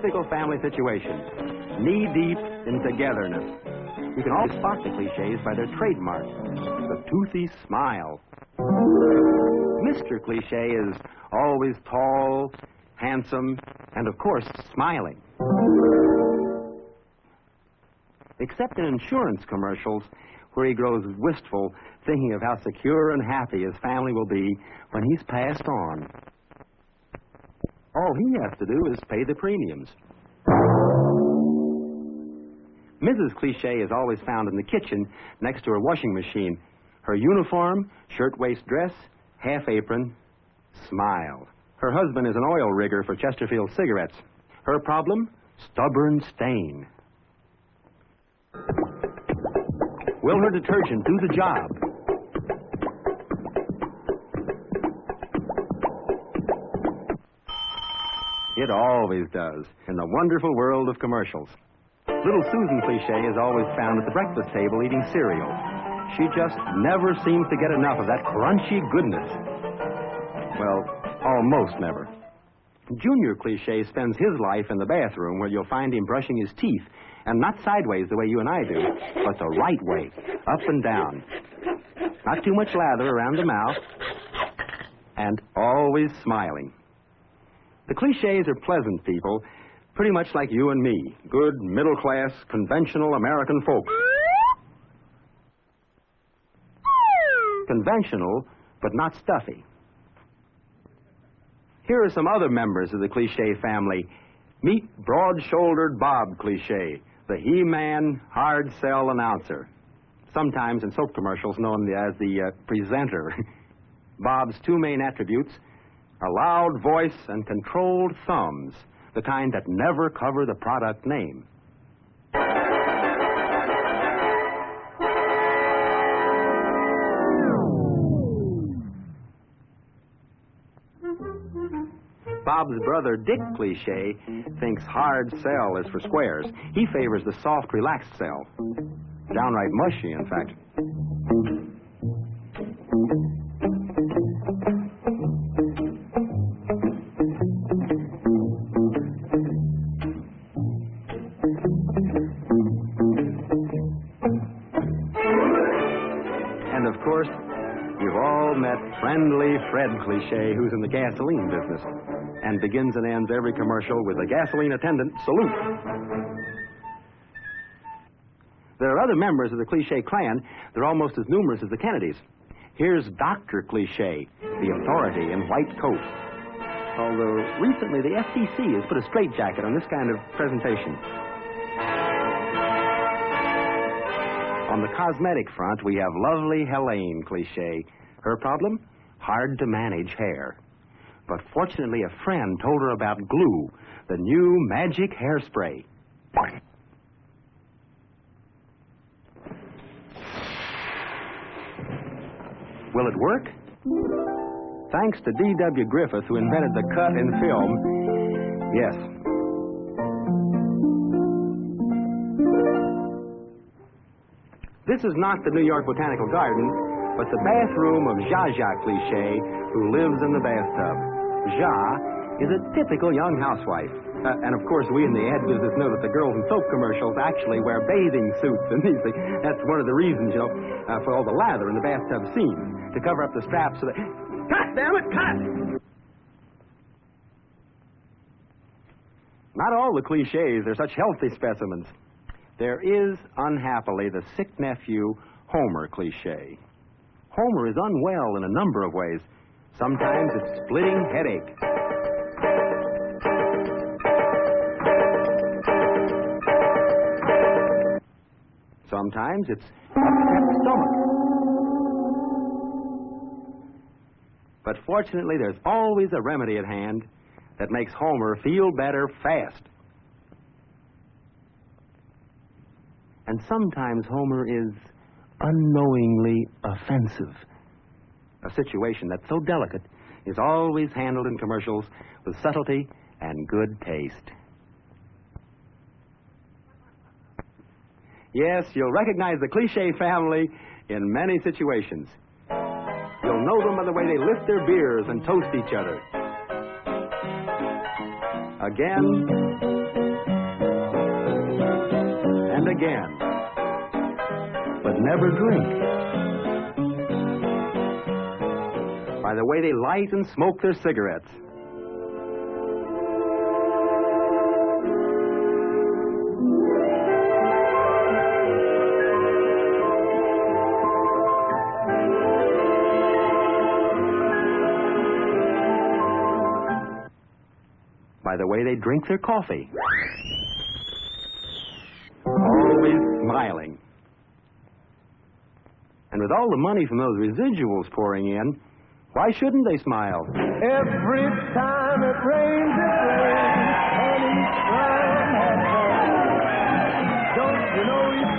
typical family situation, knee-deep in togetherness. You can always spot the cliches by their trademark, the toothy smile. Mr. Cliché is always tall, handsome, and of course, smiling. Except in insurance commercials, where he grows wistful, thinking of how secure and happy his family will be when he's passed on. All he has to do is pay the premiums. Mrs. Cliché is always found in the kitchen next to her washing machine. Her uniform, shirt-waist dress, half-apron, smile. Her husband is an oil rigger for Chesterfield cigarettes. Her problem? Stubborn stain. Will her detergent do the job? It always does, in the wonderful world of commercials. Little Susan Cliché is always found at the breakfast table eating cereal. She just never seems to get enough of that crunchy goodness. Well, almost never. Junior Cliché spends his life in the bathroom, where you'll find him brushing his teeth, and not sideways the way you and I do, but the right way, up and down. Not too much lather around the mouth, and always smiling. The Clichés are pleasant people, pretty much like you and me, good, middle-class, conventional American folk. Conventional, but not stuffy. Here are some other members of the Cliché family. Meet broad-shouldered Bob Cliché, the he-man, hard-sell announcer. Sometimes in soap commercials known as the presenter. Bob's two main attributes: a loud voice and controlled thumbs, the kind that never cover the product name. Bob's brother, Dick Cliché, thinks hard sell is for squares. He favors the soft, relaxed sell. Downright mushy, in fact. And of course, you've all met friendly Fred Cliché, who's in the gasoline business, and begins and ends every commercial with a gasoline attendant salute. There are other members of the Cliché clan. They're almost as numerous as the Kennedys. Here's Dr. Cliché, the authority in white coat. Although recently the FTC has put a straitjacket on this kind of presentation. On the cosmetic front, we have lovely Helene Cliché. Her problem? Hard to manage hair. But fortunately, a friend told her about glue, the new magic hairspray. Will it work? Thanks to D.W. Griffith, who invented the cut in film, yes. This is not the New York Botanical Garden, but the bathroom of Zsa Zsa Cliché, who lives in the bathtub. Zsa is a typical young housewife. And of course, we in the ad business know that the girls in soap commercials actually wear bathing suits and these things. That's one of the reasons, for all the lather in the bathtub scenes, to cover up the straps so that... Cut, damn it, cut! Not all the Clichés are such healthy specimens. There is, unhappily, the sick nephew, Homer Cliché. Homer is unwell in a number of ways. Sometimes it's splitting headache. Sometimes it's upset stomach. But fortunately, there's always a remedy at hand that makes Homer feel better fast. And sometimes Homer is unknowingly offensive. A situation that's so delicate is always handled in commercials with subtlety and good taste. Yes, you'll recognize the Cliché family in many situations. You'll know them by the way they lift their beers and toast each other. Again again. But never drink. By the way they light and smoke their cigarettes. By the way they drink their coffee. Always smiling. And with all the money from those residuals pouring in, why shouldn't they smile? Every time it rains, and each time has rain. Don't you know you